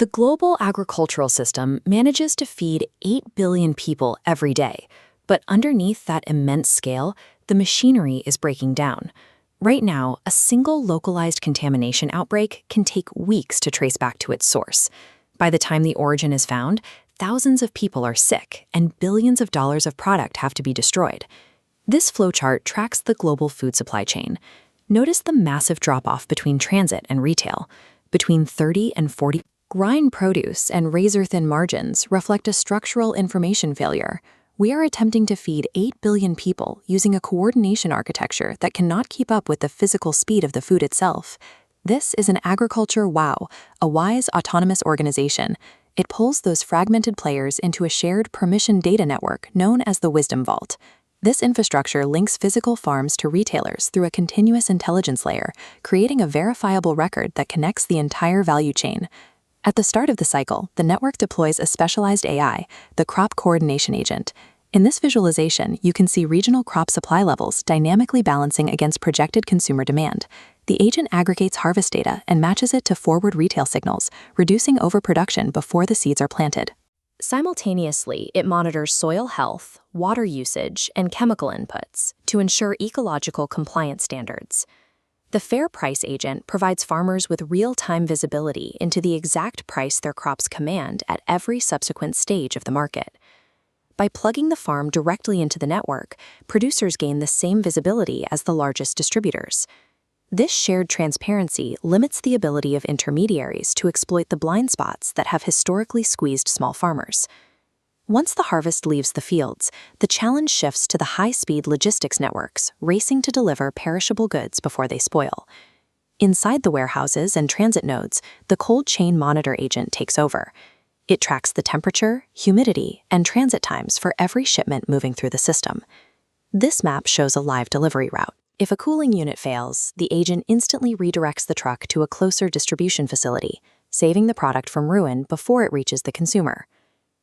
The global agricultural system manages to feed 8 billion people every day, but underneath that immense scale, the machinery is breaking down. Right now, a single localized contamination outbreak can take weeks to trace back to its source. By the time the origin is found, thousands of people are sick, and billions of dollars of product have to be destroyed. This flowchart tracks the global food supply chain. Notice the massive drop-off between transit and retail. Between 30 and 40 grind produce and razor-thin margins reflect a structural information failure. We are attempting to feed 8 billion people using a coordination architecture that cannot keep up with the physical speed of the food itself. This is an Agriculture WAO, a wise autonomous organization. It pulls those fragmented players into a shared permission data network known as the Wisdom Vault. This infrastructure links physical farms to retailers through a continuous intelligence layer, creating a verifiable record that connects the entire value chain. At the start of the cycle, the network deploys a specialized AI, the Crop Coordination Agent. In this visualization, you can see regional crop supply levels dynamically balancing against projected consumer demand. The agent aggregates harvest data and matches it to forward retail signals, reducing overproduction before the seeds are planted. Simultaneously, it monitors soil health, water usage, and chemical inputs to ensure ecological compliance standards. The Fair Price Agent provides farmers with real-time visibility into the exact price their crops command at every subsequent stage of the market. By plugging the farm directly into the network, producers gain the same visibility as the largest distributors. This shared transparency limits the ability of intermediaries to exploit the blind spots that have historically squeezed small farmers. Once the harvest leaves the fields, the challenge shifts to the high-speed logistics networks, racing to deliver perishable goods before they spoil. Inside the warehouses and transit nodes, the cold chain monitor agent takes over. It tracks the temperature, humidity, and transit times for every shipment moving through the system. This map shows a live delivery route. If a cooling unit fails, the agent instantly redirects the truck to a closer distribution facility, saving the product from ruin before it reaches the consumer.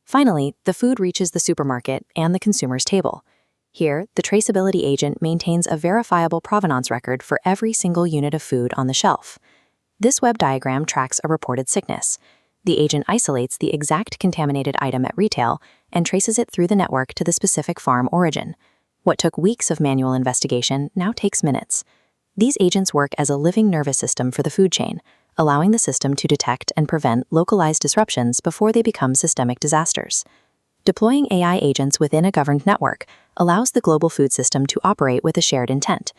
Finally, the food reaches the supermarket and the consumer's table. Here, the traceability agent maintains a verifiable provenance record for every single unit of food on the shelf. This web diagram tracks a reported sickness. The agent isolates the exact contaminated item at retail and traces it through the network to the specific farm origin. What took weeks of manual investigation now takes minutes. These agents work as a living nervous system for the food chain, allowing the system to detect and prevent localized disruptions before they become systemic disasters. Deploying AI agents within a governed network allows the global food system to operate with a shared intent.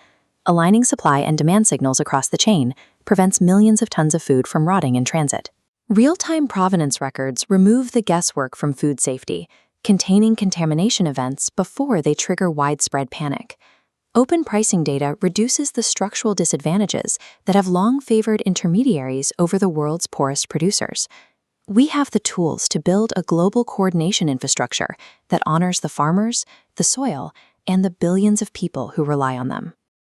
Aligning supply and demand signals across the chain prevents millions of tons of food from rotting in transit. Real-time provenance records remove the guesswork from food safety, containing contamination events before they trigger widespread panic. Open pricing data reduces the structural disadvantages that have long favored intermediaries over the world's poorest producers. We have the tools to build a global coordination infrastructure that honors the farmers, the soil, and the billions of people who rely on them.